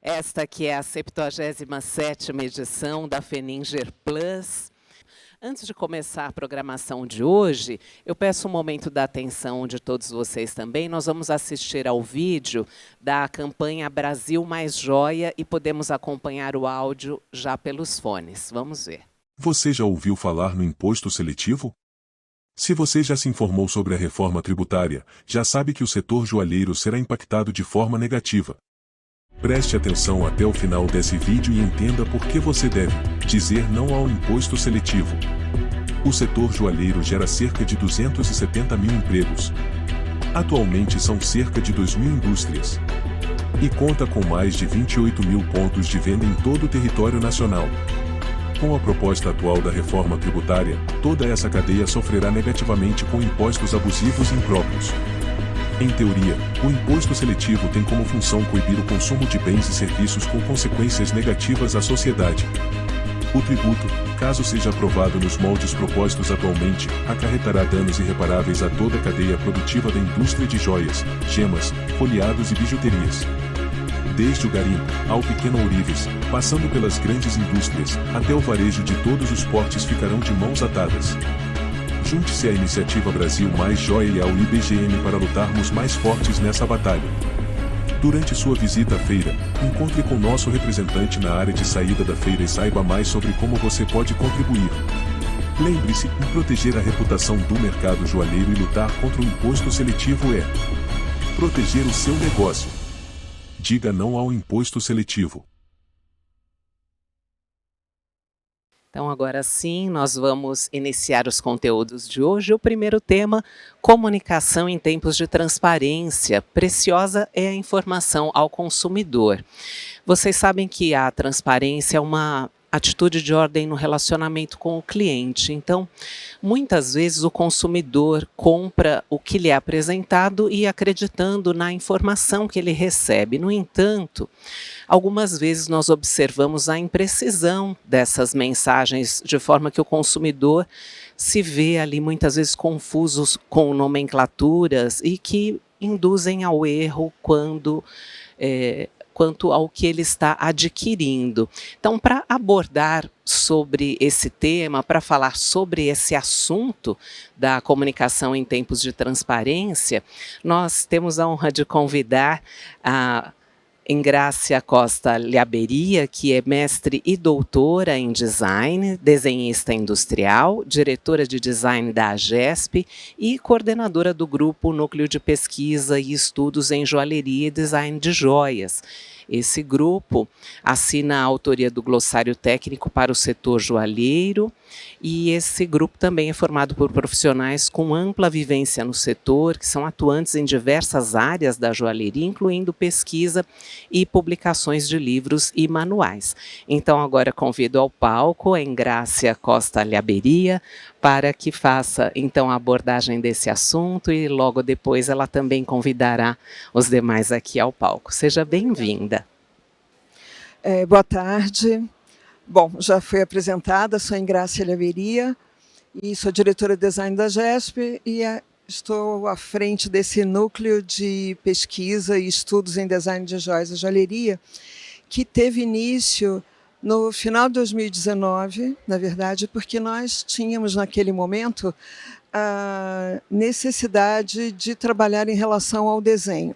Esta que é a 77ª edição da Feninger Plus. Antes de começar a programação de hoje, eu peço um momento da atenção de todos vocês também. Nós vamos assistir ao vídeo da campanha Brasil Mais Joia e podemos acompanhar o áudio já pelos fones. Vamos ver. Você já ouviu falar no imposto seletivo? Se você já se informou sobre a reforma tributária, já sabe que o setor joalheiro será impactado de forma negativa. Preste atenção até o final desse vídeo e entenda por que você deve dizer não ao imposto seletivo. O setor joalheiro gera cerca de 270 mil empregos. Atualmente são cerca de 2.000 indústrias. E conta com mais de 28 mil pontos de venda em todo o território nacional. Com a proposta atual da reforma tributária, toda essa cadeia sofrerá negativamente com impostos abusivos e impróprios. Em teoria, o imposto seletivo tem como função coibir o consumo de bens e serviços com consequências negativas à sociedade. O tributo, caso seja aprovado nos moldes propostos atualmente, acarretará danos irreparáveis a toda a cadeia produtiva da indústria de joias, gemas, folheados e bijuterias. Desde o garimpo, ao pequeno ourives, passando pelas grandes indústrias, até o varejo de todos os portes ficarão de mãos atadas. Junte-se à iniciativa Brasil Mais Joia e ao IBGM para lutarmos mais fortes nessa batalha. Durante sua visita à feira, encontre com nosso representante na área de saída da feira e saiba mais sobre como você pode contribuir. Lembre-se, em proteger a reputação do mercado joalheiro e lutar contra o imposto seletivo é proteger o seu negócio. Diga não ao imposto seletivo. Então, agora sim, nós vamos iniciar os conteúdos de hoje. O primeiro tema, comunicação em tempos de transparência. Preciosa é a informação ao consumidor. Vocês sabem que a transparência é uma atitude de ordem no relacionamento com o cliente. Então, muitas vezes o consumidor compra o que lhe é apresentado e acreditando na informação que ele recebe. No entanto, algumas vezes nós observamos a imprecisão dessas mensagens, de forma que o consumidor se vê ali muitas vezes confusos com nomenclaturas e que induzem ao erro quanto ao que ele está adquirindo. Então, para abordar sobre esse tema, para falar sobre esse assunto da comunicação em tempos de transparência, nós temos a honra de convidar a Engrácia Costa Lhaberia, que é mestre e doutora em design, desenhista industrial, diretora de design da AGESP e coordenadora do grupo Núcleo de Pesquisa e Estudos em Joalheria e Design de Joias. Esse grupo assina a autoria do glossário técnico para o setor joalheiro e esse grupo também é formado por profissionais com ampla vivência no setor, que são atuantes em diversas áreas da joalheria, incluindo pesquisa e publicações de livros e manuais. Então, agora convido ao palco a Engrácia Costa Lhaberia para que faça, então, a abordagem desse assunto e logo depois ela também convidará os demais aqui ao palco. Seja bem-vinda. Boa tarde. Bom, já fui apresentada, sou Engrácia Lhaberia e sou diretora de design da GESP e estou à frente desse núcleo de pesquisa e estudos em design de joias e joalheria, que teve início no final de 2019, na verdade, porque nós tínhamos naquele momento a necessidade de trabalhar em relação ao desenho.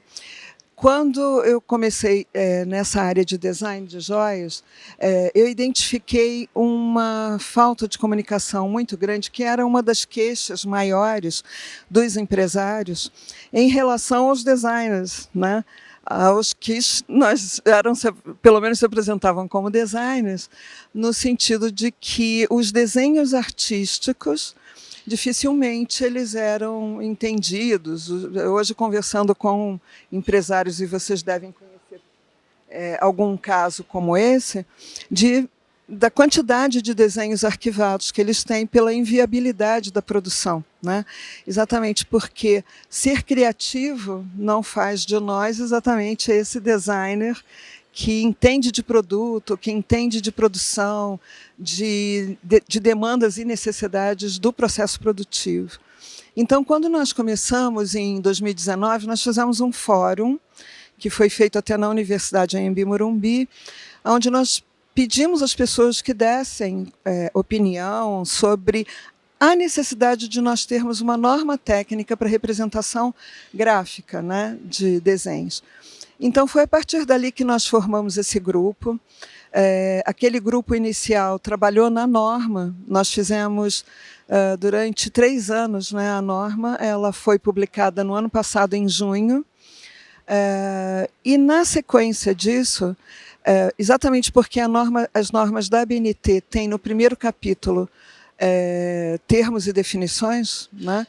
Quando eu comecei nessa área de design de joias, eu identifiquei uma falta de comunicação muito grande, que era uma das queixas maiores dos empresários em relação aos designers, né? Aos que pelo menos se apresentavam como designers, no sentido de que os desenhos artísticos dificilmente eles eram entendidos. Hoje, conversando com empresários, e vocês devem conhecer algum caso como esse, da quantidade de desenhos arquivados que eles têm pela inviabilidade da produção, né? Exatamente porque ser criativo não faz de nós exatamente esse designer que entende de produto, que entende de produção, de demandas e necessidades do processo produtivo. Então, quando nós começamos, em 2019, nós fizemos um fórum que foi feito até na Universidade Anhembi Morumbi, onde nós pedimos às pessoas que dessem opinião sobre a necessidade de nós termos uma norma técnica para representação gráfica, né, de desenhos. Então, foi a partir dali que nós formamos esse grupo. Aquele grupo inicial trabalhou na norma. Nós fizemos durante 3 anos, né, a norma. Ela foi publicada no ano passado, em junho. E, na sequência disso, exatamente porque as normas da ABNT têm no primeiro capítulo termos e definições, né?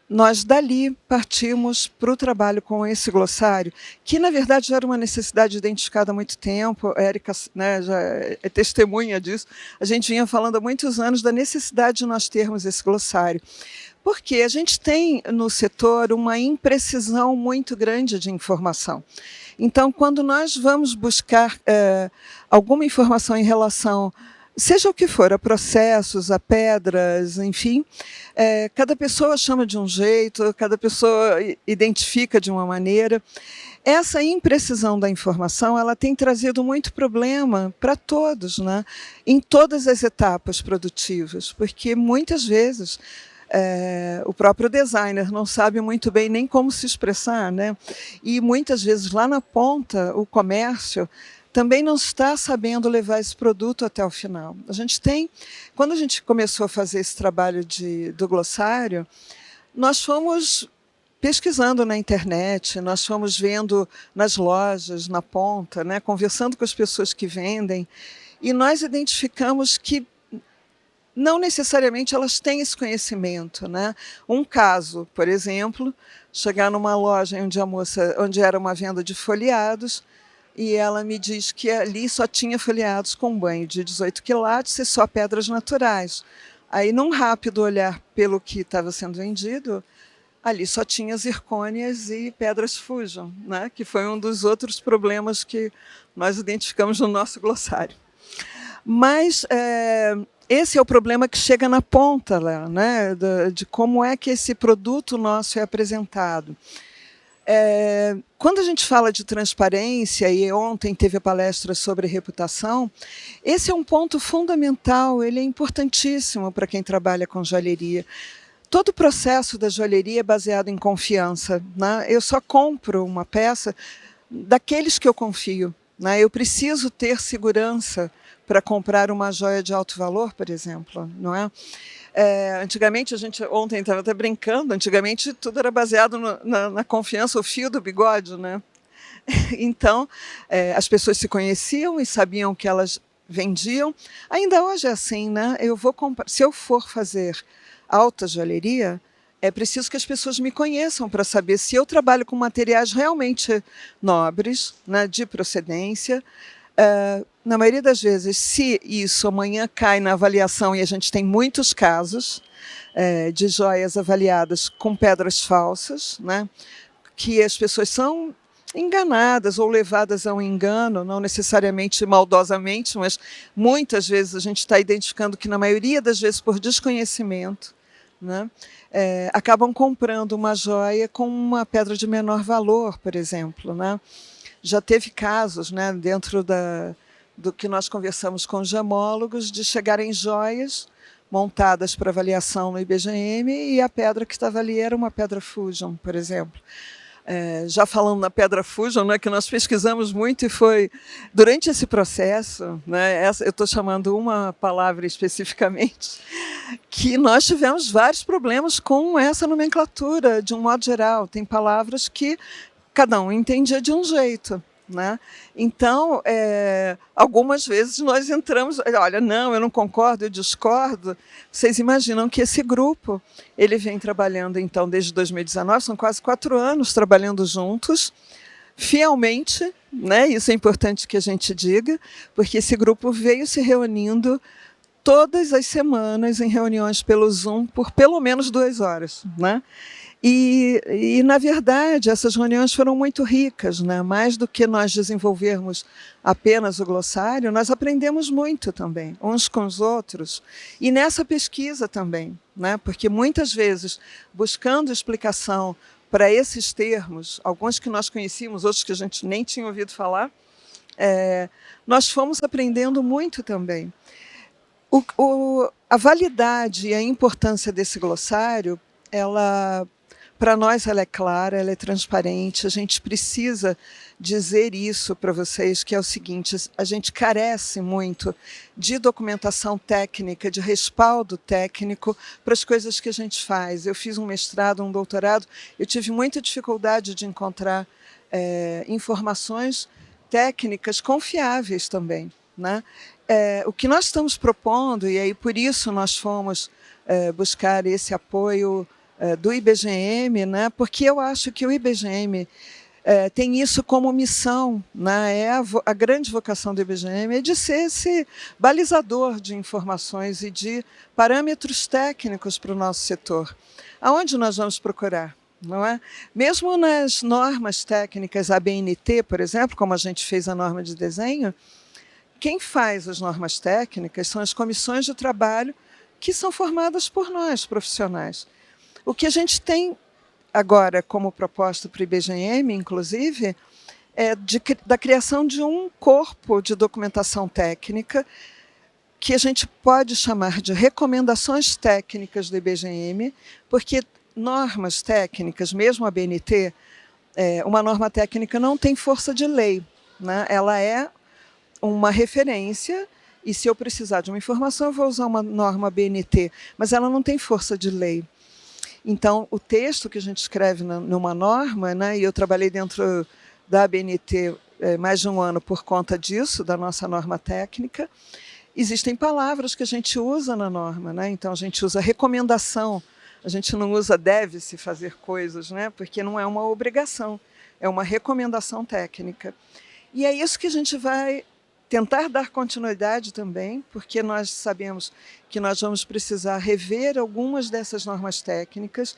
Nós dali partimos para o trabalho com esse glossário, que na verdade já era uma necessidade identificada há muito tempo. A Érica, né, já é testemunha disso. A gente vinha falando há muitos anos da necessidade de nós termos esse glossário, porque a gente tem no setor uma imprecisão muito grande de informação. Então, quando nós vamos buscar alguma informação em relação, seja o que for, a processos, a pedras, enfim, cada pessoa chama de um jeito, cada pessoa identifica de uma maneira. Essa imprecisão da informação, ela tem trazido muito problema para todos, né? Em todas as etapas produtivas, porque muitas vezes o próprio designer não sabe muito bem nem como se expressar, né? E muitas vezes lá na ponta, o comércio também não está sabendo levar esse produto até o final. Quando a gente começou a fazer esse trabalho do glossário, nós fomos pesquisando na internet, nós fomos vendo nas lojas, na ponta, né, conversando com as pessoas que vendem, e nós identificamos que não necessariamente elas têm esse conhecimento, né? Um caso, por exemplo, chegar numa loja onde era uma venda de folheados, e ela me diz que ali só tinha folheados com banho de 18 quilates e só pedras naturais. Aí, num rápido olhar pelo que estava sendo vendido, ali só tinha zircônias e pedras Fusion, né? Que foi um dos outros problemas que nós identificamos no nosso glossário. Mas esse é o problema que chega na ponta lá, né? De como é que esse produto nosso é apresentado. Quando a gente fala de transparência, e ontem teve a palestra sobre reputação, esse é um ponto fundamental, ele é importantíssimo para quem trabalha com joalheria. Todo o processo da joalheria é baseado em confiança, né? Eu só compro uma peça daqueles que eu confio, né? Eu preciso ter segurança para comprar uma joia de alto valor, por exemplo, não é? Antigamente, ontem estava até brincando, antigamente tudo era baseado na confiança, o fio do bigode, né? Então, as pessoas se conheciam e sabiam o que elas vendiam. Ainda hoje é assim, né? Se eu for fazer alta joalheria, é preciso que as pessoas me conheçam para saber se eu trabalho com materiais realmente nobres, né, de procedência. Na maioria das vezes, se isso amanhã cai na avaliação, e a gente tem muitos casos de joias avaliadas com pedras falsas, né, que as pessoas são enganadas ou levadas a um engano, não necessariamente maldosamente, mas muitas vezes a gente está identificando que, na maioria das vezes, por desconhecimento, né, acabam comprando uma joia com uma pedra de menor valor, por exemplo, né? Já teve casos, né, dentro do que nós conversamos com os gemólogos, de chegarem joias montadas para avaliação no IBGM e a pedra que estava ali era uma pedra Fusion, por exemplo. Já falando na pedra Fusion, né, que nós pesquisamos muito, e foi durante esse processo, né, eu estou chamando uma palavra especificamente, que nós tivemos vários problemas com essa nomenclatura, de um modo geral. Tem palavras que cada um entendia de um jeito, né? Então, algumas vezes nós entramos, olha, não, eu não concordo, eu discordo. Vocês imaginam que esse grupo, ele vem trabalhando, então, desde 2019, são quase 4 anos trabalhando juntos, fielmente, né? Isso é importante que a gente diga, porque esse grupo veio se reunindo todas as semanas em reuniões pelo Zoom por pelo menos 2 horas, né? E, na verdade, essas reuniões foram muito ricas, né? Mais do que nós desenvolvermos apenas o glossário, nós aprendemos muito também, uns com os outros, e nessa pesquisa também, né? Porque muitas vezes, buscando explicação para esses termos, alguns que nós conhecíamos, outros que a gente nem tinha ouvido falar, nós fomos aprendendo muito também. A validade e a importância desse glossário, para nós ela é clara, ela é transparente, a gente precisa dizer isso para vocês, que é o seguinte: a gente carece muito de documentação técnica, de respaldo técnico para as coisas que a gente faz. Eu fiz um mestrado, um doutorado, eu tive muita dificuldade de encontrar informações técnicas confiáveis também, né? O que nós estamos propondo, e aí por isso nós fomos buscar esse apoio do IBGM, né? Porque eu acho que o IBGM tem isso como missão, né? A grande vocação do IBGM é de ser esse balizador de informações e de parâmetros técnicos para o nosso setor. Aonde nós vamos procurar? Não é? Mesmo nas normas técnicas ABNT, por exemplo, como a gente fez a norma de desenho, quem faz as normas técnicas são as comissões de trabalho que são formadas por nós, profissionais. O que a gente tem agora como proposta para o IBGM, inclusive, da criação de um corpo de documentação técnica que a gente pode chamar de recomendações técnicas do IBGM, porque normas técnicas, mesmo a BNT, uma norma técnica não tem força de lei, né? Ela é uma referência, e se eu precisar de uma informação, eu vou usar uma norma BNT, mas ela não tem força de lei. Então, o texto que a gente escreve numa norma, né, e eu trabalhei dentro da ABNT mais de um ano por conta disso, da nossa norma técnica, existem palavras que a gente usa na norma, né? Então, a gente usa recomendação, a gente não usa deve-se fazer coisas, né? Porque não é uma obrigação, é uma recomendação técnica. E é isso que a gente vai tentar dar continuidade também, porque nós sabemos que nós vamos precisar rever algumas dessas normas técnicas.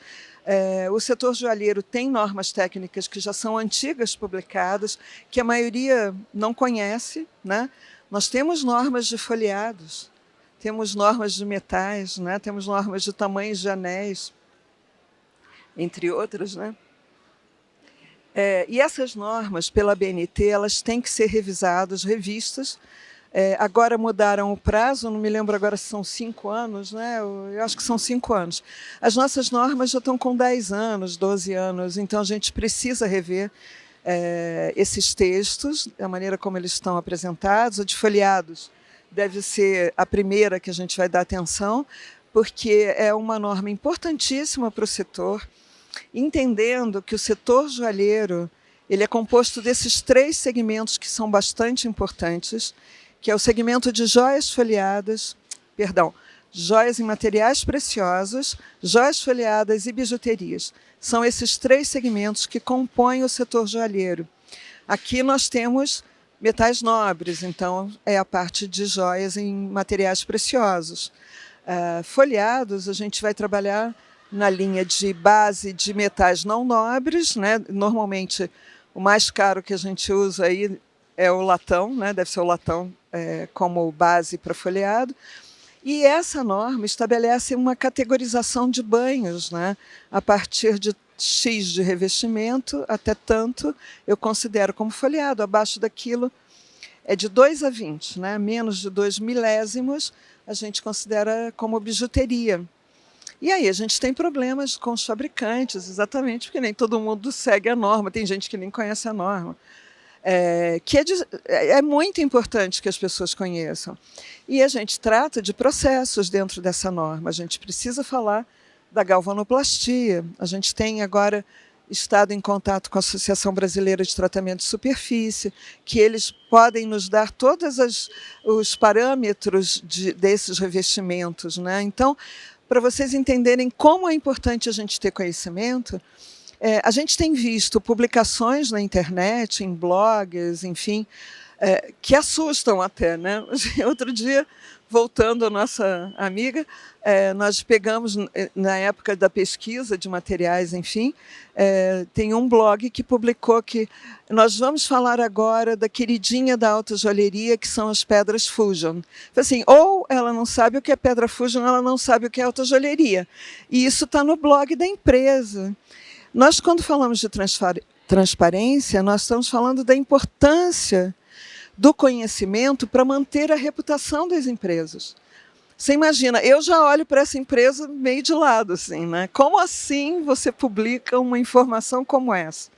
O setor joalheiro tem normas técnicas que já são antigas publicadas, que a maioria não conhece, né? Nós temos normas de folheados, temos normas de metais, né? Temos normas de tamanhos de anéis, entre outras, né? E essas normas, pela BNT, elas têm que ser revisadas, revistas. Agora mudaram o prazo, não me lembro agora se são 5 anos, né? Eu acho que são 5 anos. As nossas normas já estão com 10 anos, 12 anos, então a gente precisa rever esses textos, a maneira como eles estão apresentados. A de folheados deve ser a primeira que a gente vai dar atenção, porque é uma norma importantíssima para o setor, entendendo que o setor joalheiro ele é composto desses 3 segmentos que são bastante importantes, que é o segmento de joias folheadas, joias em materiais preciosos, joias folheadas e bijuterias. São esses 3 segmentos que compõem o setor joalheiro. Aqui nós temos metais nobres, então é a parte de joias em materiais preciosos. Folheados, a gente vai trabalhar na linha de base de metais não nobres, né? Normalmente o mais caro que a gente usa aí é o latão, né? Deve ser o latão como base para folheado. E essa norma estabelece uma categorização de banhos, né? A partir de X de revestimento até tanto eu considero como folheado. Abaixo daquilo é de 2 a 20, né? Menos de 2 milésimos a gente considera como bijuteria. E aí a gente tem problemas com os fabricantes, exatamente porque nem todo mundo segue a norma, tem gente que nem conhece a norma. Que é muito importante que as pessoas conheçam. E a gente trata de processos dentro dessa norma. A gente precisa falar da galvanoplastia. A gente tem agora estado em contato com a Associação Brasileira de Tratamento de Superfície, que eles podem nos dar todos os parâmetros desses revestimentos, né? Então, para vocês entenderem como é importante a gente ter conhecimento, a gente tem visto publicações na internet, em blogs, enfim, que assustam até, né? Outro dia, voltando à nossa amiga, nós pegamos, na época da pesquisa de materiais, enfim, tem um blog que publicou que nós vamos falar agora da queridinha da alta joalheria, que são as pedras Fusion. Assim, ou ela não sabe o que é pedra Fusion, ou ela não sabe o que é alta joalheria. E isso está no blog da empresa. Nós, quando falamos de transparência, nós estamos falando da importância do conhecimento para manter a reputação das empresas. Você imagina, eu já olho para essa empresa meio de lado, assim, né? Como assim você publica uma informação como essa?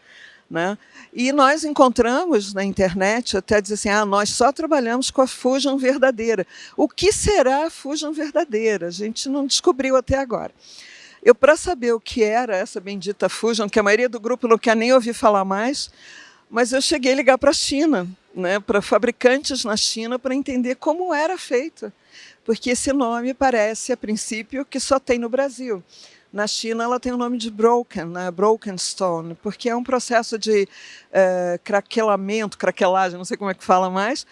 Né? E nós encontramos na internet até dizer assim, nós só trabalhamos com a Fusion verdadeira. O que será a Fusion verdadeira? A gente não descobriu até agora. Eu, para saber o que era essa bendita Fusion, que a maioria do grupo não quer nem ouvir falar mais, mas eu cheguei a ligar para a China, né, para fabricantes na China, para entender como era feita. Porque esse nome parece, a princípio, que só tem no Brasil. Na China, ela tem o nome de broken, né? Broken stone, porque é um processo de craquelagem, não sei como é que fala mais,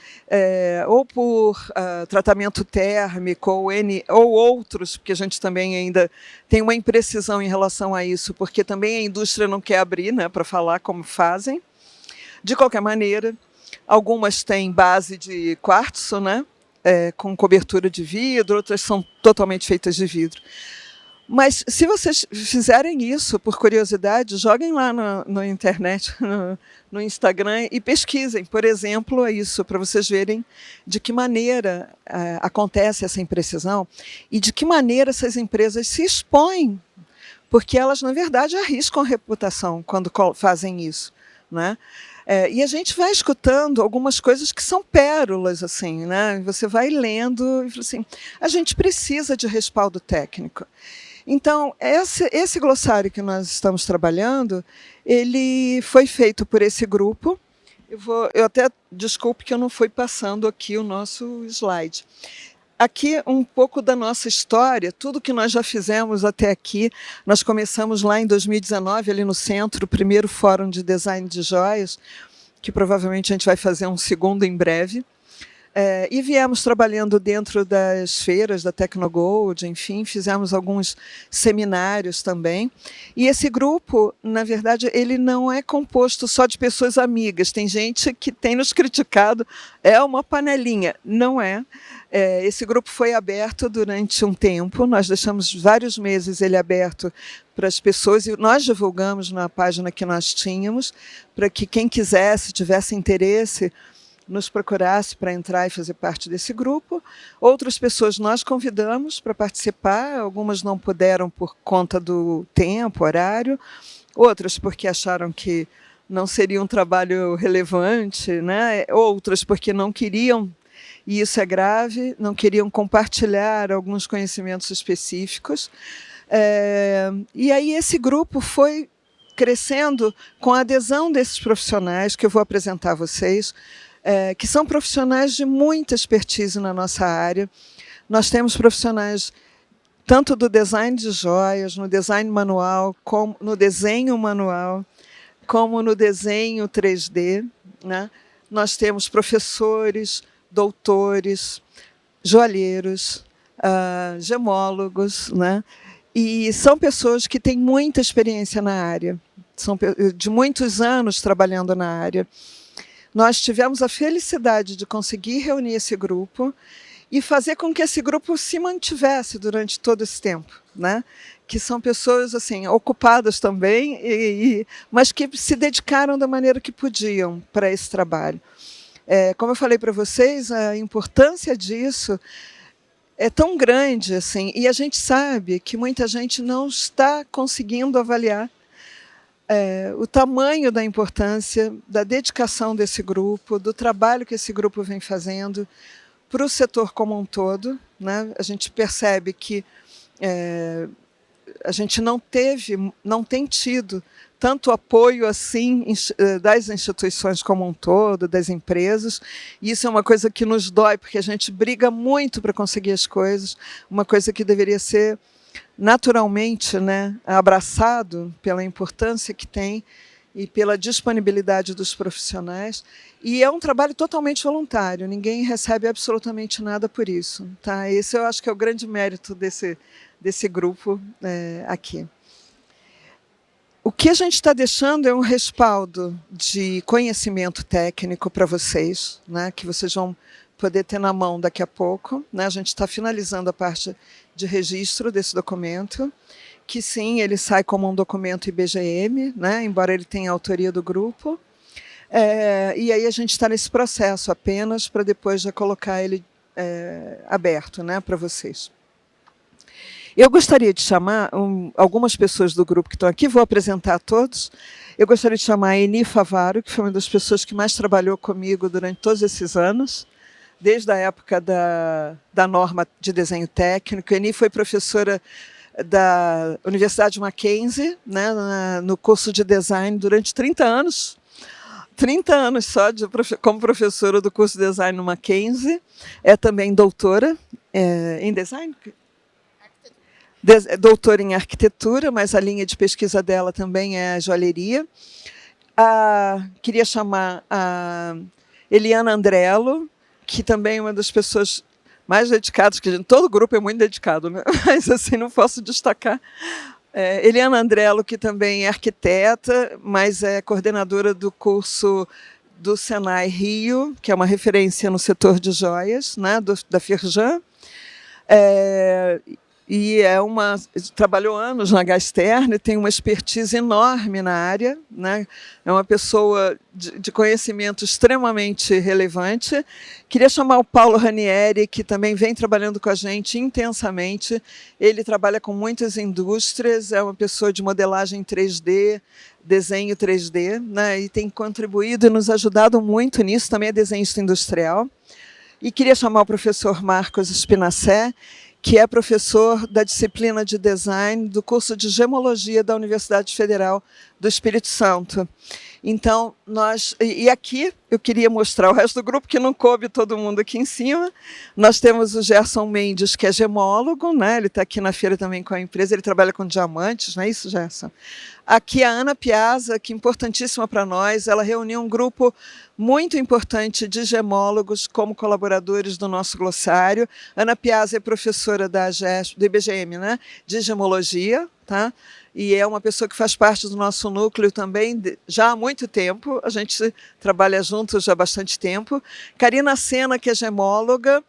ou por tratamento térmico, ou outros, porque a gente também ainda tem uma imprecisão em relação a isso, porque também a indústria não quer abrir, né, para falar como fazem. De qualquer maneira, algumas têm base de quartzo, né? Com cobertura de vidro, outras são totalmente feitas de vidro. Mas se vocês fizerem isso, por curiosidade, joguem lá na internet, no Instagram, e pesquisem, por exemplo, isso, para vocês verem de que maneira acontece essa imprecisão e de que maneira essas empresas se expõem, porque elas, na verdade, arriscam a reputação quando fazem isso, né? E a gente vai escutando algumas coisas que são pérolas, assim, né? Você vai lendo e fala assim, a gente precisa de respaldo técnico. Então, esse glossário que nós estamos trabalhando, ele foi feito por esse grupo. Eu até, desculpe que eu não fui passando aqui o nosso slide. Aqui um pouco da nossa história, tudo que nós já fizemos até aqui. Nós começamos lá em 2019, ali no centro, o primeiro fórum de design de joias, que provavelmente a gente vai fazer um segundo em breve. E viemos trabalhando dentro das feiras da Tecnogold, enfim, fizemos alguns seminários também. E esse grupo, na verdade, ele não é composto só de pessoas amigas. Tem gente que tem nos criticado, é uma panelinha. Não é. Esse grupo foi aberto durante um tempo, nós deixamos vários meses ele aberto para as pessoas, e nós divulgamos na página que nós tínhamos, para que quem quisesse, tivesse interesse, nos procurasse para entrar e fazer parte desse grupo. Outras pessoas nós convidamos para participar, algumas não puderam por conta do tempo, horário, outras porque acharam que não seria um trabalho relevante, né? Outras porque não queriam, e isso é grave, não queriam compartilhar alguns conhecimentos específicos. E aí esse grupo foi crescendo com a adesão desses profissionais, que eu vou apresentar a vocês, que são profissionais de muita expertise na nossa área. Nós temos profissionais tanto do design de joias, no design manual, como no desenho manual, como no desenho 3D, né? Nós temos professores, doutores, joalheiros, gemólogos, né? E são pessoas que têm muita experiência na área, são de muitos anos trabalhando na área. Nós tivemos a felicidade de conseguir reunir esse grupo e fazer com que esse grupo se mantivesse durante todo esse tempo, né? Que são pessoas assim, ocupadas também, mas que se dedicaram da maneira que podiam para esse trabalho. Como eu falei para vocês, a importância disso é tão grande, assim, e a gente sabe que muita gente não está conseguindo avaliar o tamanho da importância, da dedicação desse grupo, do trabalho que esse grupo vem fazendo para o setor como um todo, né? A gente percebe que a gente não tem tido tanto apoio assim das instituições como um todo, das empresas, e isso é uma coisa que nos dói, porque a gente briga muito para conseguir as coisas, uma coisa que deveria ser naturalmente, né, abraçado pela importância que tem e pela disponibilidade dos profissionais. E é um trabalho totalmente voluntário, ninguém recebe absolutamente nada por isso. Tá? Esse eu acho que é o grande mérito desse grupo aqui. O que a gente está deixando é um respaldo de conhecimento técnico para vocês, né, que vocês vão poder ter na mão daqui a pouco, né? A gente está finalizando a parte de registro desse documento, que sim, ele sai como um documento IBGM, né, embora ele tenha a autoria do grupo. E aí a gente está nesse processo apenas para depois já colocar ele aberto, né, para vocês. Eu gostaria de chamar algumas pessoas do grupo que estão aqui, vou apresentar a todos. Eu gostaria de chamar a Eni Favaro, que foi uma das pessoas que mais trabalhou comigo durante todos esses anos, desde a época da norma de desenho técnico. A Eni foi professora da Universidade Mackenzie, né, no curso de design durante 30 anos. 30 anos só como professora do curso de design no Mackenzie. É também doutora em design? Doutora em arquitetura, mas a linha de pesquisa dela também é a joalheria. Queria chamar a Eliana Andrello, que também é uma das pessoas mais dedicadas, que todo o grupo é muito dedicado, né? Mas assim, não posso destacar. Eliana Andrello, que também é arquiteta, mas é coordenadora do curso do Senai Rio, que é uma referência no setor de joias, né, da Firjan. E trabalhou anos na Gasterna e tem uma expertise enorme na área, né? É uma pessoa de conhecimento extremamente relevante. Queria chamar o Paulo Ranieri, que também vem trabalhando com a gente intensamente. Ele trabalha com muitas indústrias, é uma pessoa de modelagem 3D, desenho 3D, né? E tem contribuído e nos ajudado muito nisso, também é desenhista industrial. E queria chamar o professor Marcos Spinacé, que é professor da disciplina de design do curso de gemologia da Universidade Federal do Espírito Santo. Então, aqui eu queria mostrar o resto do grupo, que não coube todo mundo aqui em cima. Nós temos o Gerson Mendes, que é gemólogo, né? Ele está aqui na feira também com a empresa, ele trabalha com diamantes, não é isso, Gerson? Aqui a Ana Piazza, que é importantíssima para nós, ela reuniu um grupo muito importante de gemólogos como colaboradores do nosso glossário. Ana Piazza é professora do IBGM, né? De gemologia, tá? E é uma pessoa que faz parte do nosso núcleo também já há muito tempo. A gente trabalha juntos já há bastante tempo. Karina Sena, que é gemóloga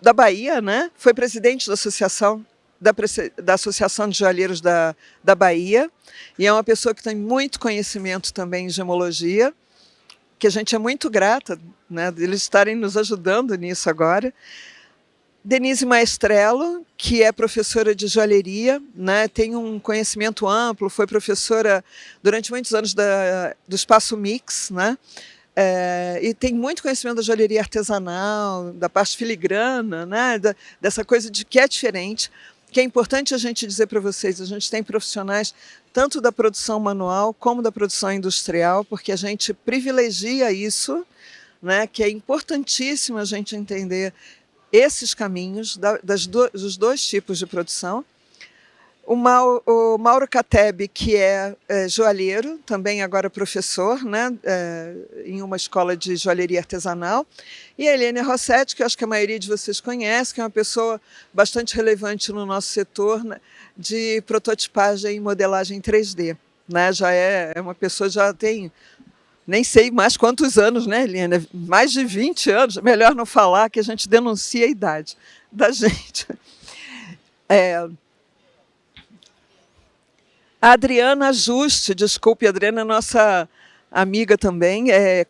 da Bahia, né? Foi presidente da Associação de Joalheiros da Bahia. E é uma pessoa que tem muito conhecimento também em gemologia, que a gente é muito grata, né, de eles estarem nos ajudando nisso agora. Denise Maestrello, que é professora de joalheria, né, tem um conhecimento amplo, foi professora durante muitos anos do Espaço Mix, né, e tem muito conhecimento da joalheria artesanal, da parte filigrana, né, dessa coisa de que é diferente, que é importante a gente dizer para vocês. A gente tem profissionais tanto da produção manual como da produção industrial, porque a gente privilegia isso, né, que é importantíssimo a gente entender esses caminhos dos dois tipos de produção. O Mauro Cateb, que é joalheiro, também agora professor, né, em uma escola de joalheria artesanal. E a Helene Rossetti, que eu acho que a maioria de vocês conhece, que é uma pessoa bastante relevante no nosso setor, né, de prototipagem e modelagem 3D. Né, já é uma pessoa, já tem, nem sei mais quantos anos, né, Helene? Mais de 20 anos, melhor não falar, que a gente denuncia a idade da gente. A Adriana Juste, desculpe, a Adriana é nossa amiga também, é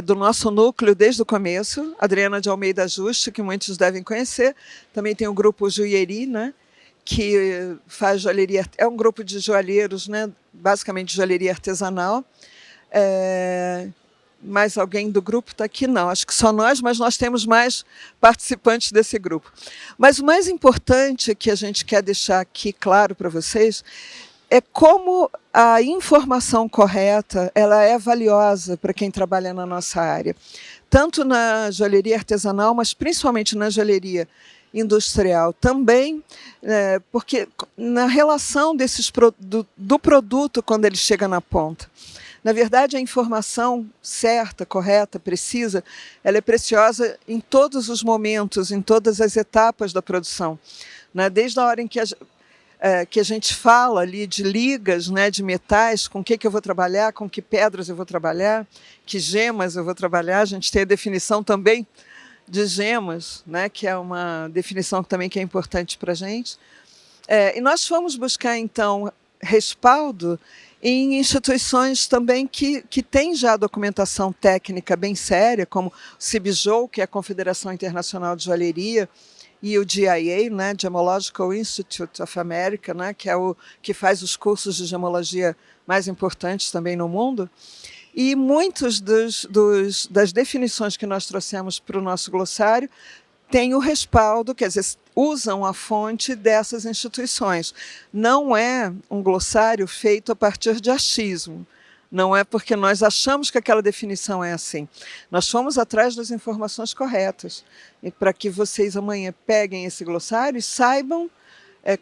do nosso núcleo desde o começo. Adriana de Almeida Juste, que muitos devem conhecer. Também tem o grupo Joieri, né, que faz joalheria, é um grupo de joalheiros, né, basicamente joalheria artesanal. Mais alguém do grupo está aqui? Não, acho que só nós, mas nós temos mais participantes desse grupo. Mas o mais importante que a gente quer deixar aqui claro para vocês é como a informação correta ela é valiosa para quem trabalha na nossa área, tanto na joalheria artesanal, mas principalmente na joalheria industrial também, porque na relação do produto quando ele chega na ponta. Na verdade, a informação certa, correta, precisa, ela é preciosa em todos os momentos, em todas as etapas da produção. Né? Desde a hora em que a gente fala ali de ligas, né, de metais, com que eu vou trabalhar, com que pedras eu vou trabalhar, que gemas eu vou trabalhar. A gente tem a definição também de gemas, né, que é uma definição também que é importante para a gente. E nós fomos buscar, então, respaldo em instituições também que têm já documentação técnica bem séria, como o CIBJOU, que é a Confederação Internacional de Joalheria, e o GIA, né, Gemological Institute of America, né, que é o que faz os cursos de gemologia mais importantes também no mundo. E muitos das definições que nós trouxemos para o nosso glossário têm o respaldo, quer dizer, usam a fonte dessas instituições. Não é um glossário feito a partir de achismo. Não é porque nós achamos que aquela definição é assim. Nós fomos atrás das informações corretas. E para que vocês amanhã peguem esse glossário e saibam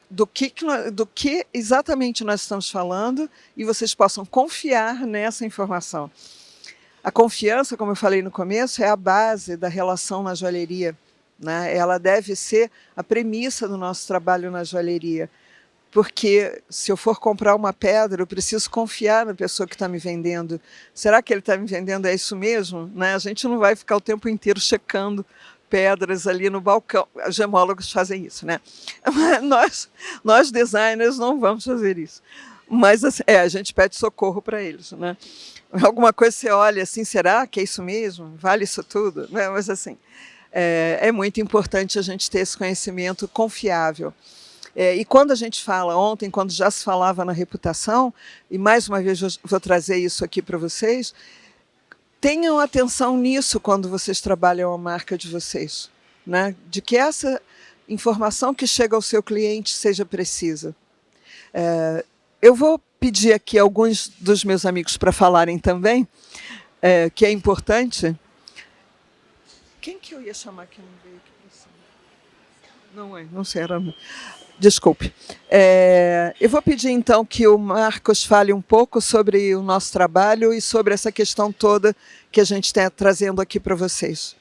do que exatamente nós estamos falando e vocês possam confiar nessa informação. A confiança, como eu falei no começo, é a base da relação na joalheria, né? Ela deve ser a premissa do nosso trabalho na joalheria. Porque se eu for comprar uma pedra, eu preciso confiar na pessoa que está me vendendo. Será que ele está me vendendo? É isso mesmo? Né? A gente não vai ficar o tempo inteiro checando pedras ali no balcão. Os gemólogos fazem isso, né? Nós designers não vamos fazer isso. Mas assim, a gente pede socorro para eles, né? Alguma coisa você olha assim, será que é isso mesmo? Vale isso tudo? Né? Mas assim, é muito importante a gente ter esse conhecimento confiável. E quando a gente fala ontem, quando já se falava na reputação, e mais uma vez eu vou trazer isso aqui para vocês, tenham atenção nisso quando vocês trabalham a marca de vocês, né? De que essa informação que chega ao seu cliente seja precisa. Eu vou pedir aqui alguns dos meus amigos para falarem também, que é importante. Quem que eu ia chamar que não veio aqui para cima? Não sei, era... Desculpe. Eu vou pedir, então, que o Marcos fale um pouco sobre o nosso trabalho e sobre essa questão toda que a gente está trazendo aqui para vocês.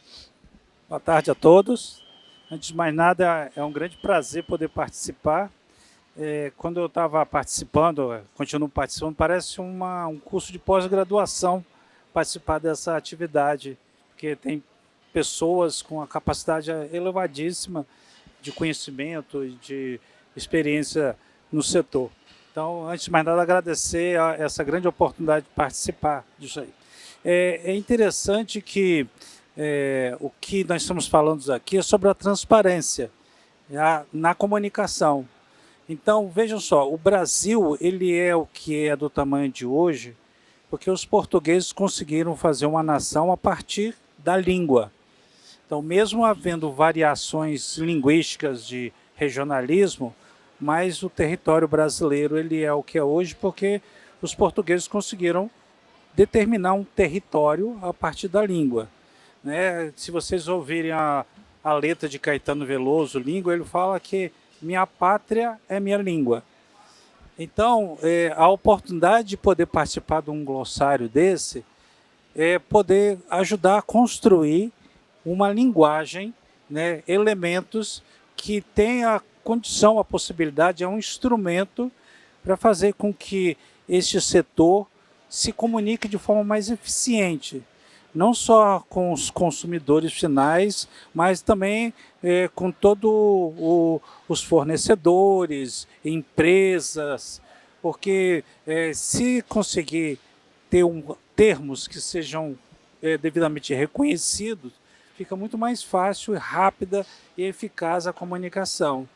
Boa tarde a todos. Antes de mais nada, é um grande prazer poder participar. Quando eu estava participando, continuo participando, parece um curso de pós-graduação participar dessa atividade, porque tem pessoas com a capacidade elevadíssima de conhecimento e de experiência no setor. Então, antes de mais nada, agradecer a essa grande oportunidade de participar disso aí. É interessante que o que nós estamos falando aqui é sobre a transparência na comunicação. Então, vejam só, o Brasil ele é o que é do tamanho de hoje, porque os portugueses conseguiram fazer uma nação a partir da língua. Então, mesmo havendo variações linguísticas de regionalismo, mas o território brasileiro ele é o que é hoje porque os portugueses conseguiram determinar um território a partir da língua, né? Se vocês ouvirem a letra de Caetano Veloso, Língua, ele fala que minha pátria é minha língua. Então, a oportunidade de poder participar de um glossário desse é poder ajudar a construir uma linguagem, né, elementos que tenham a condição, a possibilidade, é um instrumento para fazer com que este setor se comunique de forma mais eficiente, não só com os consumidores finais, mas também com todos os fornecedores, empresas, porque se conseguir ter termos que sejam devidamente reconhecidos, fica muito mais fácil, rápida e eficaz a comunicação.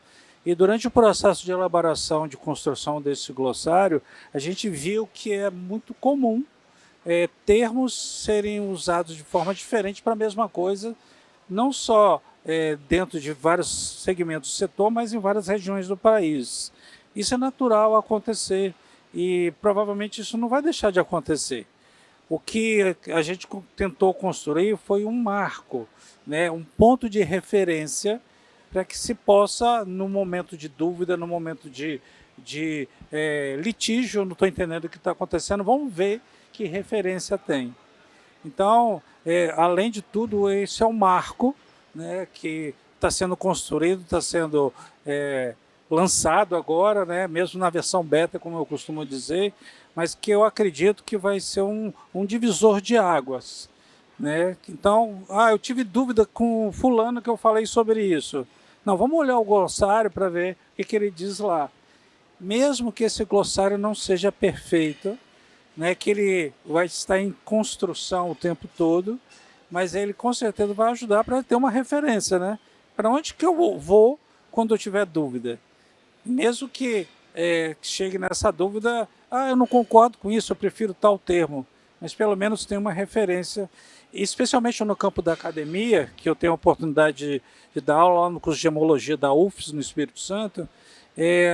E durante o processo de elaboração, de construção desse glossário, a gente viu que é muito comum termos serem usados de forma diferente para a mesma coisa, não só dentro de vários segmentos do setor, mas em várias regiões do país. Isso é natural acontecer e provavelmente isso não vai deixar de acontecer. O que a gente tentou construir foi um marco, né, um ponto de referência para que se possa, no momento de dúvida, no momento de litígio, não estou entendendo o que está acontecendo, vamos ver que referência tem. Então, além de tudo, esse é um marco, né, que está sendo construído, está sendo lançado agora, né, mesmo na versão beta, como eu costumo dizer, mas que eu acredito que vai ser um divisor de águas, né? Então, eu tive dúvida com fulano que eu falei sobre isso. Não, vamos olhar o glossário para ver o que ele diz lá. Mesmo que esse glossário não seja perfeito, né, que ele vai estar em construção o tempo todo, mas ele com certeza vai ajudar para ter uma referência, né? Para onde que eu vou quando eu tiver dúvida? Mesmo que chegue nessa dúvida, eu não concordo com isso, eu prefiro tal termo, mas pelo menos tem uma referência, especialmente no campo da academia, que eu tenho a oportunidade de dar aula lá no curso de gemologia da UFES, no Espírito Santo.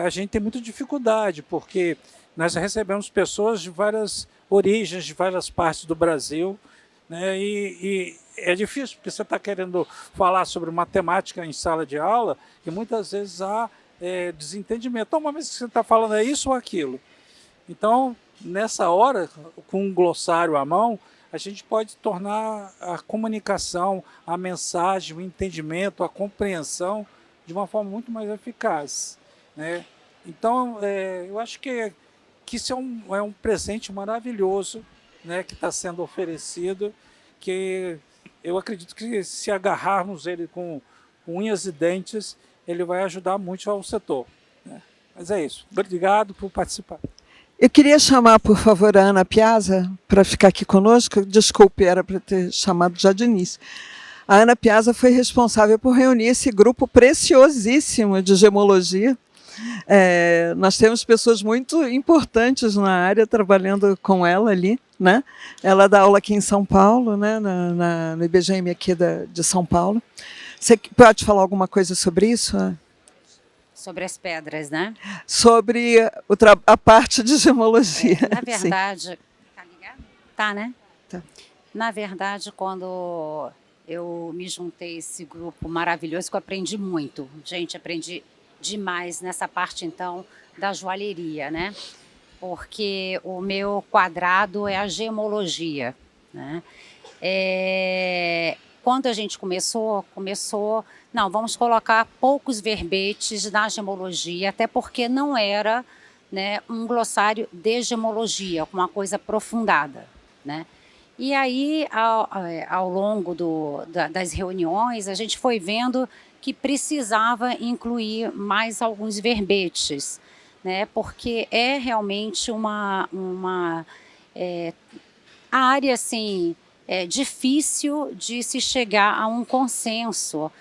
A gente tem muita dificuldade, porque nós recebemos pessoas de várias origens, de várias partes do Brasil, né? E é difícil, porque você está querendo falar sobre matemática em sala de aula, e muitas vezes há desentendimento. Então, mas você está falando é isso ou aquilo? Então, nessa hora, com um glossário à mão, a gente pode tornar a comunicação, a mensagem, o entendimento, a compreensão de uma forma muito mais eficaz, né? Então, eu acho que isso é um presente maravilhoso, né, que está sendo oferecido, que eu acredito que se agarrarmos ele com unhas e dentes, ele vai ajudar muito ao setor, né? Mas é isso. Obrigado por participar. Eu queria chamar, por favor, a Ana Piazza para ficar aqui conosco. Desculpe, era para ter chamado já de início. A Ana Piazza foi responsável por reunir esse grupo preciosíssimo de gemologia. Nós temos pessoas muito importantes na área trabalhando com ela ali, né? Ela dá aula aqui em São Paulo, né? No IBGM aqui de São Paulo. Você pode falar alguma coisa sobre isso? Sobre as pedras, né? Sobre a parte de gemologia. Na verdade... Tá ligado? Tá, né? Tá. Na verdade, quando eu me juntei a esse grupo maravilhoso, que eu aprendi muito. Gente, aprendi demais nessa parte, então, da joalheria, né? Porque o meu quadrado é a gemologia, né? Quando a gente começou, não, vamos colocar poucos verbetes na gemologia, até porque não era, né, um glossário de gemologia, com uma coisa aprofundada, né? E aí, ao longo das reuniões, a gente foi vendo que precisava incluir mais alguns verbetes, né? Porque é realmente uma área assim, difícil de se chegar a um consenso,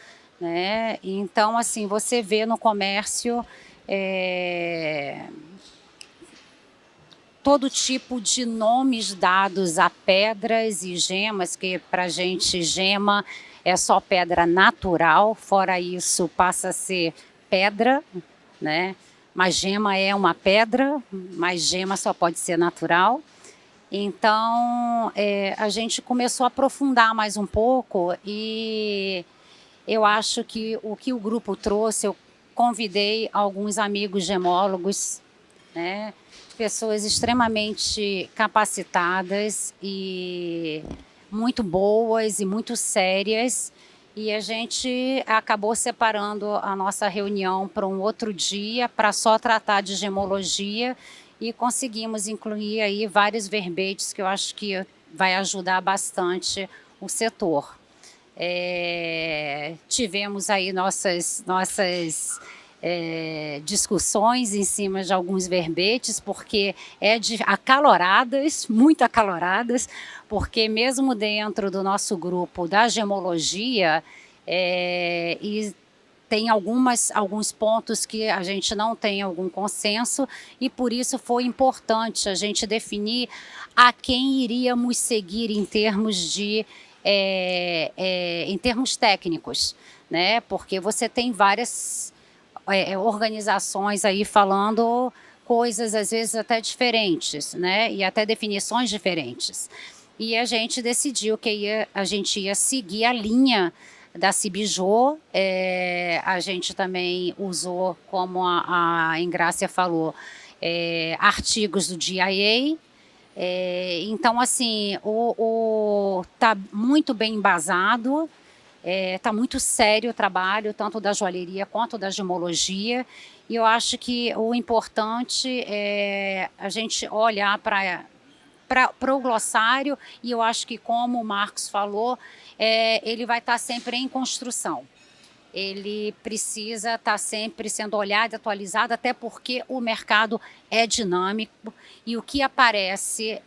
né? Então, assim, você vê no comércio todo tipo de nomes dados a pedras e gemas, que para a gente gema é só pedra natural, fora isso passa a ser pedra, né? Mas gema é uma pedra, mas gema só pode ser natural. Então, a gente começou a aprofundar mais um pouco e eu acho que o grupo trouxe, eu convidei alguns amigos gemólogos, né? Pessoas extremamente capacitadas e muito boas e muito sérias, e a gente acabou separando a nossa reunião para um outro dia para só tratar de gemologia e conseguimos incluir aí vários verbetes que eu acho que vai ajudar bastante o setor. Tivemos aí nossas discussões em cima de alguns verbetes, porque acaloradas, muito acaloradas, porque mesmo dentro do nosso grupo da gemologia, e tem alguns pontos que a gente não tem algum consenso, e por isso foi importante a gente definir a quem iríamos seguir em termos em termos técnicos, né? Porque você tem várias organizações aí falando coisas às vezes até diferentes, né? E até definições diferentes. E a gente decidiu que a gente ia seguir a linha da Cibijô. A gente também usou, como a Engrácia falou, artigos do DIA. Então, assim, tá muito bem embasado. Está muito sério o trabalho, tanto da joalheria quanto da gemologia, e eu acho que o importante é a gente olhar para o glossário, e eu acho que, como o Marcos falou, ele vai estar sempre em construção. ele precisa estar sempre sendo olhado e atualizado, até porque o mercado é dinâmico e o que aparece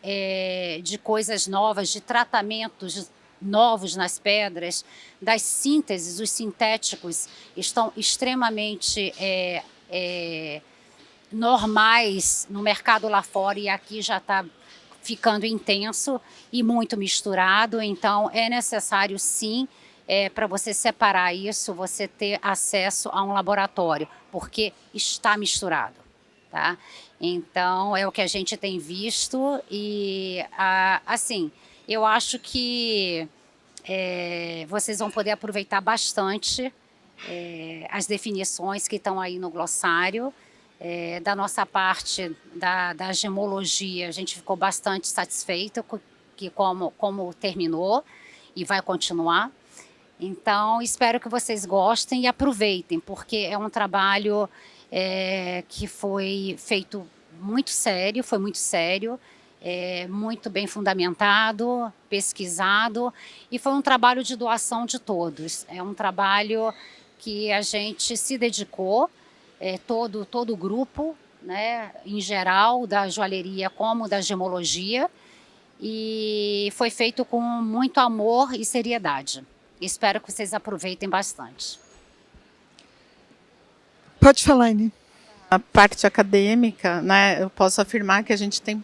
de coisas novas, de tratamentos novos nas pedras, das sínteses, os sintéticos estão extremamente normais no mercado lá fora e aqui já está ficando intenso e muito misturado, então é necessário sim, para você separar isso, você ter acesso a um laboratório, porque está misturado, tá? Então é o que a gente tem visto e assim, eu acho que vocês vão poder aproveitar bastante as definições que estão aí no glossário. Da nossa parte da gemologia, a gente ficou bastante satisfeita como terminou e vai continuar. Então, espero que vocês gostem e aproveitem, porque é um trabalho que foi feito muito sério, muito bem fundamentado, pesquisado, e foi um trabalho de doação de todos. É um trabalho que a gente se dedicou, todo o grupo, né, em geral, da joalheria como da gemologia, e foi feito com muito amor e seriedade. Espero que vocês aproveitem bastante. Pode falar, Inê. A parte acadêmica, né, eu posso afirmar que a gente tem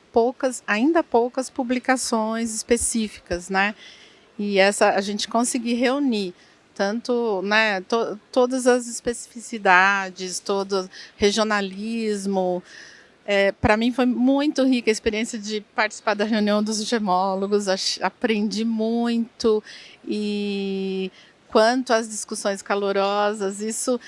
ainda poucas publicações específicas, né, e a gente conseguir reunir tanto, né, todas as especificidades, todo regionalismo. Para mim foi muito rica a experiência de participar da reunião dos gemólogos, aprendi muito, e quanto às discussões calorosas, isso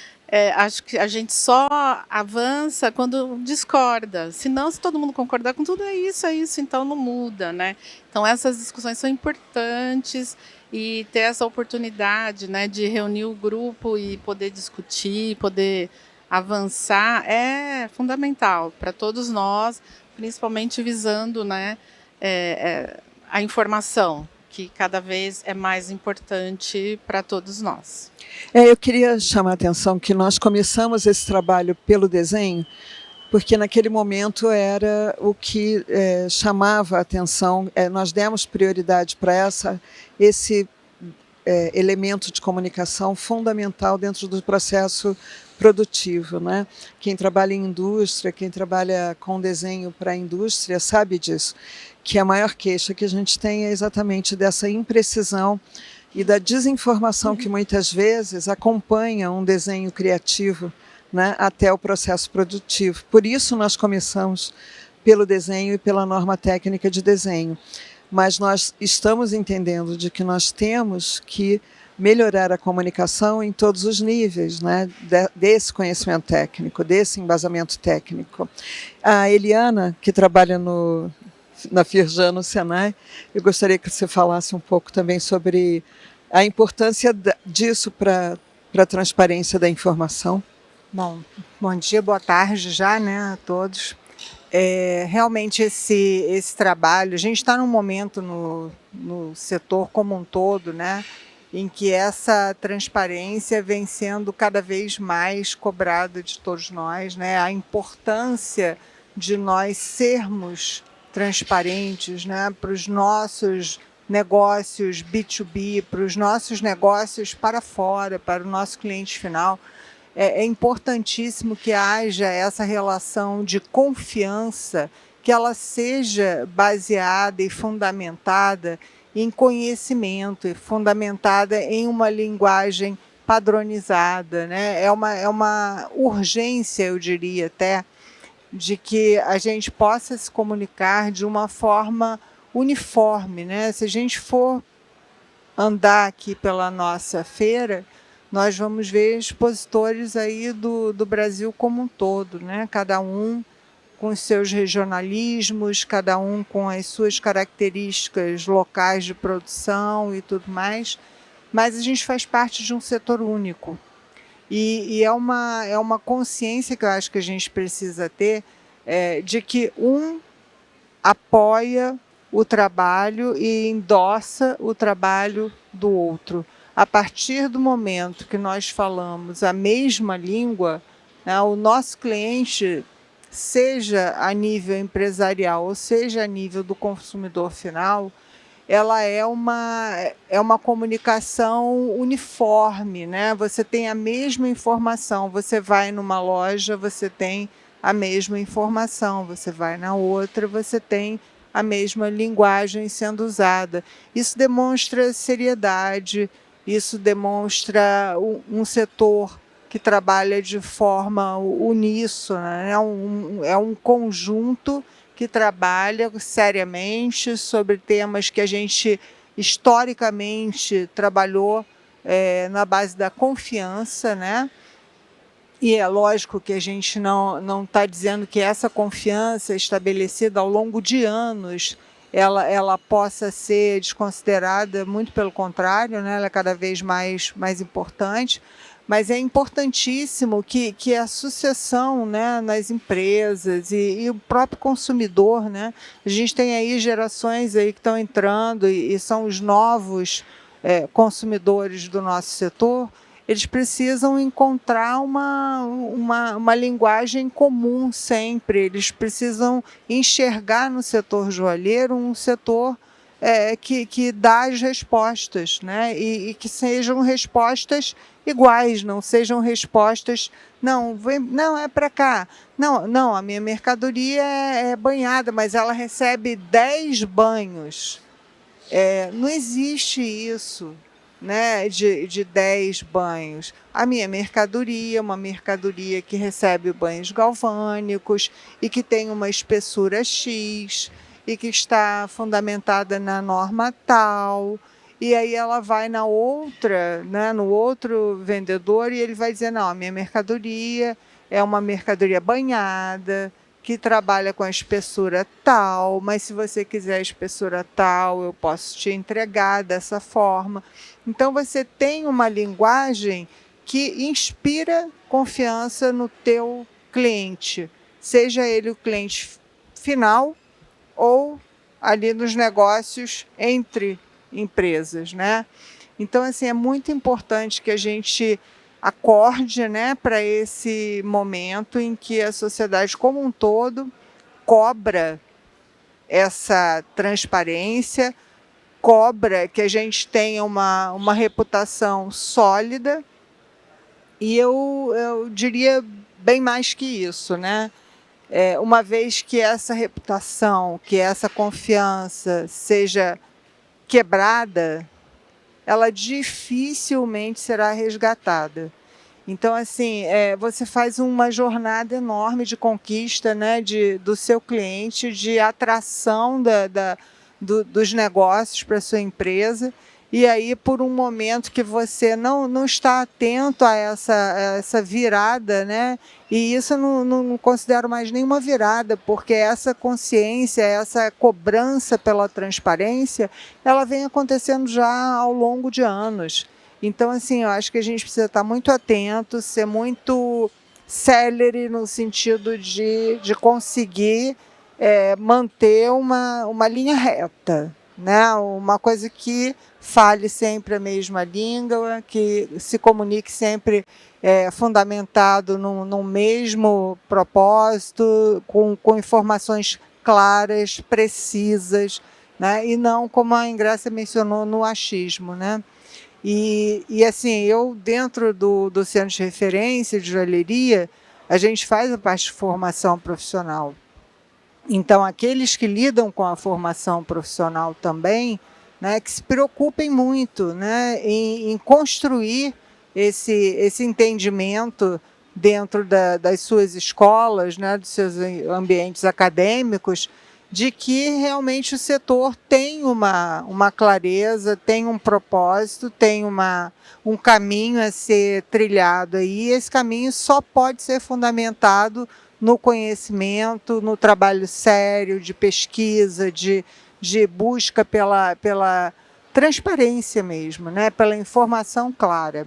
acho que a gente só avança quando discorda, senão se todo mundo concordar com tudo, é isso, então não muda, né? Então essas discussões são importantes e ter essa oportunidade, né, de reunir o grupo e poder discutir, poder avançar é fundamental para todos nós, principalmente visando, né, a informação, que cada vez é mais importante para todos nós. Eu queria chamar a atenção que nós começamos esse trabalho pelo desenho, porque naquele momento era o que chamava a atenção, nós demos prioridade para esse elemento de comunicação fundamental dentro do processo produtivo, né? Quem trabalha em indústria, quem trabalha com desenho para a indústria sabe disso, que a maior queixa que a gente tem é exatamente dessa imprecisão e da desinformação que muitas vezes acompanha um desenho criativo, né, até o processo produtivo. Por isso nós começamos pelo desenho e pela norma técnica de desenho. Mas nós estamos entendendo de que nós temos que melhorar a comunicação em todos os níveis, né, desse conhecimento técnico, desse embasamento técnico. A Eliana, que trabalha na Firjan, no Senai, eu gostaria que você falasse um pouco também sobre a importância disso para a transparência da informação. Bom dia, boa tarde já, né, a todos. Realmente esse trabalho, a gente está num momento no setor como um todo, né, em que essa transparência vem sendo cada vez mais cobrada de todos nós, né, a importância de nós sermos transparentes, né, para os nossos negócios B2B, para os nossos negócios para fora, para o nosso cliente final. É importantíssimo que haja essa relação de confiança, que ela seja baseada e fundamentada em conhecimento, e fundamentada em uma linguagem padronizada, né? É uma urgência, eu diria até, de que a gente possa se comunicar de uma forma uniforme, né? Se a gente for andar aqui pela nossa feira, nós vamos ver expositores aí do Brasil como um todo, né? Cada um com os seus regionalismos, cada um com as suas características locais de produção e tudo mais, mas a gente faz parte de um setor único. E é uma consciência que eu acho que a gente precisa ter, de que um apoia o trabalho e endossa o trabalho do outro. a partir do momento que nós falamos a mesma língua, né, o nosso cliente, seja a nível empresarial ou seja a nível do consumidor final, ela é uma comunicação uniforme, né? Você tem a mesma informação, você vai numa loja, você tem a mesma informação, você vai na outra, você tem a mesma linguagem sendo usada. Isso demonstra seriedade, isso demonstra um setor que trabalha de forma uníssona, né? É um conjunto que trabalha seriamente sobre temas que a gente historicamente trabalhou na base da confiança, né? E é lógico que a gente não está dizendo que essa confiança estabelecida ao longo de anos ela possa ser desconsiderada, muito pelo contrário, né? Ela é cada vez mais importante, mas é importantíssimo que a sucessão, né, nas empresas e o próprio consumidor, né? A gente tem aí gerações aí que estão entrando e são os novos consumidores do nosso setor. Eles precisam encontrar uma linguagem comum sempre, eles precisam enxergar no setor joalheiro um setor que dá as respostas, né? E que sejam respostas iguais, não sejam respostas, não é para cá, não, a minha mercadoria é banhada, mas ela recebe 10 banhos. Não existe isso, né, de 10 banhos. A minha mercadoria é uma mercadoria que recebe banhos galvânicos e que tem uma espessura X e que está fundamentada na norma tal, e aí ela vai na outra, né, no outro vendedor, e ele vai dizer, não, a minha mercadoria é uma mercadoria banhada, que trabalha com a espessura tal, mas se você quiser a espessura tal, eu posso te entregar dessa forma. Então você tem uma linguagem que inspira confiança no teu cliente, seja ele o cliente final ou ali nos negócios entre empresas, né? Então, assim, é muito importante que a gente acorde, né, para esse momento em que a sociedade como um todo cobra essa transparência, cobra que a gente tenha uma reputação sólida, e eu diria bem mais que isso, né? Uma vez que essa reputação, que essa confiança seja quebrada, ela dificilmente será resgatada. Então, assim, você faz uma jornada enorme de conquista, né, do seu cliente, de atração dos negócios para a sua empresa, e aí, por um momento que você não está atento a essa virada, né? E isso eu não considero mais nenhuma virada, porque essa consciência, essa cobrança pela transparência, ela vem acontecendo já ao longo de anos. Então, assim, eu acho que a gente precisa estar muito atento, ser muito célere no sentido de conseguir manter uma linha reta, né? Uma coisa que fale sempre a mesma língua, que se comunique sempre fundamentado no mesmo propósito, com informações claras, precisas, né? E não, como a Ingrácia mencionou, no achismo, né? E assim, eu dentro do Centro de Referência de Joalheria, a gente faz a parte de formação profissional. Então, aqueles que lidam com a formação profissional também, né, que se preocupem muito, né, em construir esse entendimento dentro das suas escolas, né, dos seus ambientes acadêmicos, de que realmente o setor tem uma clareza, tem um propósito, tem um caminho a ser trilhado aí, e esse caminho só pode ser fundamentado no conhecimento, no trabalho sério, de pesquisa, de busca pela transparência mesmo, né? Pela informação clara.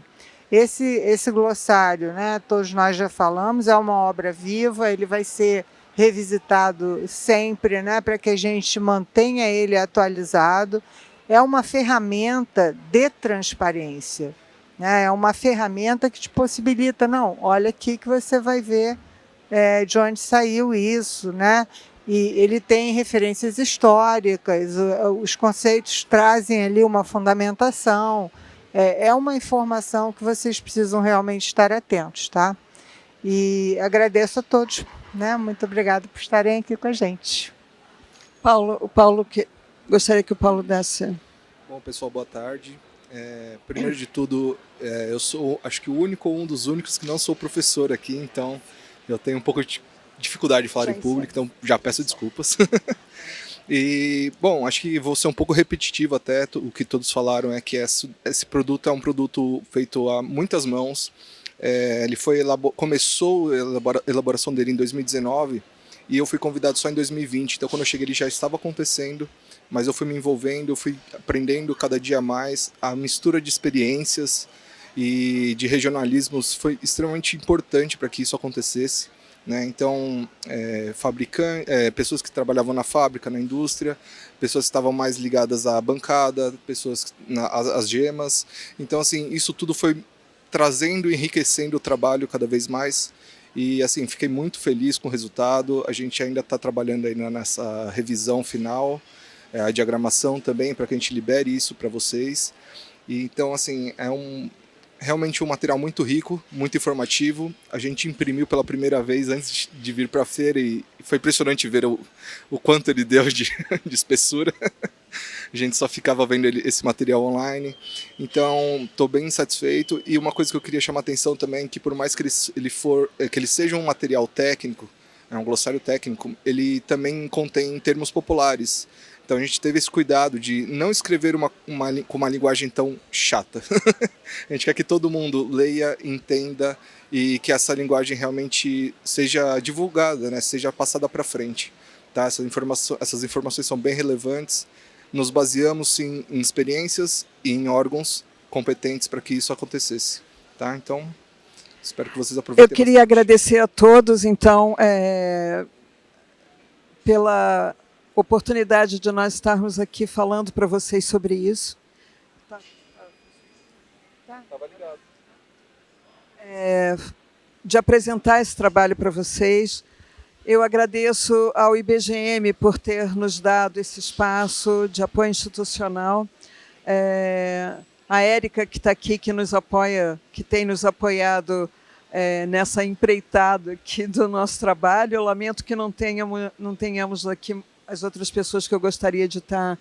Esse glossário, né, todos nós já falamos, é uma obra viva, ele vai ser revisitado sempre, né, para que a gente mantenha ele atualizado. é uma ferramenta de transparência, né? É uma ferramenta que te possibilita, não, olha aqui que você vai ver de onde saiu isso, né? E ele tem referências históricas, os conceitos trazem ali uma fundamentação, é uma informação que vocês precisam realmente estar atentos, tá? E agradeço a todos, né? Muito obrigada por estarem aqui com a gente. Gostaria que o Paulo desse. Bom, pessoal, boa tarde. Primeiro de tudo, eu sou, acho que o único ou um dos únicos que não sou professor aqui, então eu tenho um pouco de dificuldade de falar em público, então já peço desculpas. E, bom, acho que vou ser um pouco repetitivo até, o que todos falaram é que esse produto é um produto feito a muitas mãos. Ele começou a elaboração dele em 2019 e eu fui convidado só em 2020, então quando eu cheguei ele já estava acontecendo, mas eu fui me envolvendo, eu fui aprendendo cada dia mais. A mistura de experiências e de regionalismos foi extremamente importante para que isso acontecesse, né? Então, pessoas que trabalhavam na fábrica, na indústria, pessoas que estavam mais ligadas à bancada, pessoas às gemas. Então, assim, isso tudo foi trazendo e enriquecendo o trabalho cada vez mais. E, assim, fiquei muito feliz com o resultado. A gente ainda está trabalhando aí nessa revisão final, a diagramação também, para que a gente libere isso para vocês. E, então, assim, realmente um material muito rico, muito informativo. A gente imprimiu pela primeira vez antes de vir para a feira e foi impressionante ver o quanto ele deu de espessura. A gente só ficava vendo esse material online. Então, estou bem satisfeito. E uma coisa que eu queria chamar a atenção também, que por mais que ele seja um material técnico, um glossário técnico, ele também contém termos populares. Então a gente teve esse cuidado de não escrever com uma linguagem tão chata. A gente quer que todo mundo leia, entenda e que essa linguagem realmente seja divulgada, né? Seja passada para frente. Tá? Essas informações são bem relevantes. Nos baseamos sim em experiências e em órgãos competentes para que isso acontecesse. Tá? Então, espero que vocês aproveitem. Eu queria agradecer a todos, então, pela oportunidade de nós estarmos aqui falando para vocês sobre isso. Estava ligado. De apresentar esse trabalho para vocês. Eu agradeço ao IBGM por ter nos dado esse espaço de apoio institucional. A Érica, que está aqui, que nos apoia, que tem nos apoiado nessa empreitada aqui do nosso trabalho. Eu lamento que não tenhamos aqui as outras pessoas que eu gostaria de estar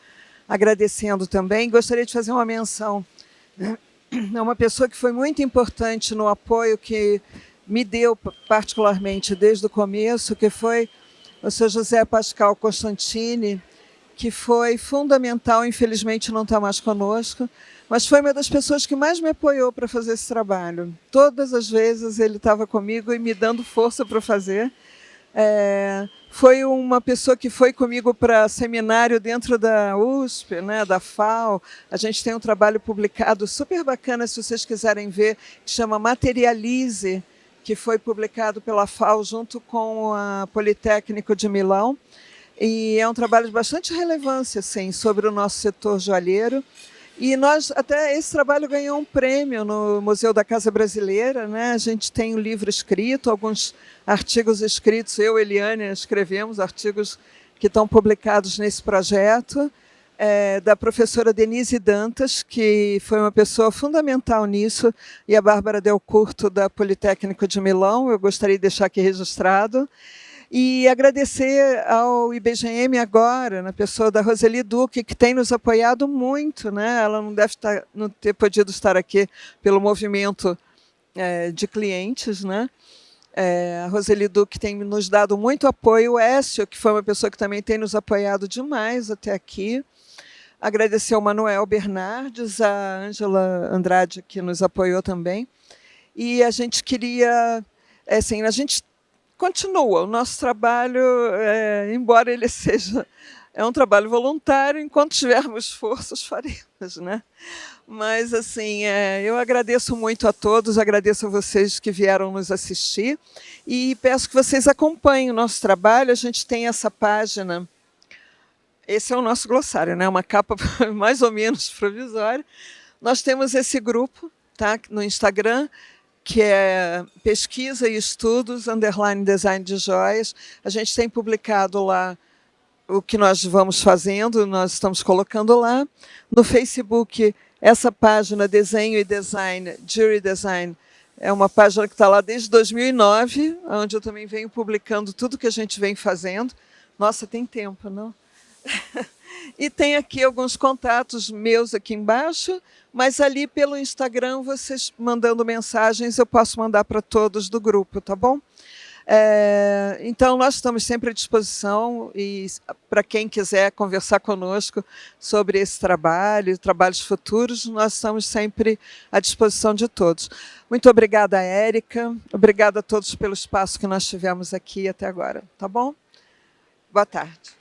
agradecendo também. Gostaria de fazer uma menção a uma pessoa que foi muito importante no apoio que me deu particularmente desde o começo, que foi o Sr. José Pascal Constantini, que foi fundamental, infelizmente não está mais conosco, mas foi uma das pessoas que mais me apoiou para fazer esse trabalho. Todas as vezes ele estava comigo e me dando força para fazer. Foi uma pessoa que foi comigo para seminário dentro da USP, né, da FAO. A gente tem um trabalho publicado super bacana, se vocês quiserem ver, que chama Materialize, que foi publicado pela FAO junto com a Politécnico de Milão. E é um trabalho de bastante relevância, assim, sobre o nosso setor joalheiro. E até esse trabalho ganhou um prêmio no Museu da Casa Brasileira, né? A gente tem um livro escrito, alguns artigos escritos, eu e Eliane escrevemos artigos que estão publicados nesse projeto, da professora Denise Dantas, que foi uma pessoa fundamental nisso, e a Bárbara Del Curto, da Politécnico de Milão, eu gostaria de deixar aqui registrado. E agradecer ao IBGM agora, na pessoa da Roseli Duque, que tem nos apoiado muito, né? Ela não ter podido estar aqui pelo movimento de clientes, né? A Roseli Duque tem nos dado muito apoio, o Écio, que foi uma pessoa que também tem nos apoiado demais até aqui. Agradecer ao Manuel Bernardes, a Ângela Andrade, que nos apoiou também. E a gente queria... Assim, a gente continua o nosso trabalho, embora ele seja um trabalho voluntário, enquanto tivermos forças, faremos, né? Mas, assim, eu agradeço muito a todos, agradeço a vocês que vieram nos assistir e peço que vocês acompanhem o nosso trabalho. A gente tem essa página esse é o nosso glossário, né? Uma capa mais ou menos provisória. Nós temos esse grupo, tá? No Instagram, que é Pesquisa e Estudos, _ Design de Joias. A gente tem publicado lá o que nós vamos fazendo, nós estamos colocando lá. No Facebook, essa página Desenho e Design, Jury Design, é uma página que está lá desde 2009, onde eu também venho publicando tudo que a gente vem fazendo. Nossa, tem tempo, não? E tem aqui alguns contatos meus aqui embaixo, mas ali pelo Instagram, vocês mandando mensagens, eu posso mandar para todos do grupo, tá bom? Então, nós estamos sempre à disposição e para quem quiser conversar conosco sobre esse trabalho, trabalhos futuros, nós estamos sempre à disposição de todos. Muito obrigada, Érica. Obrigada a todos pelo espaço que nós tivemos aqui até agora, tá bom? Boa tarde.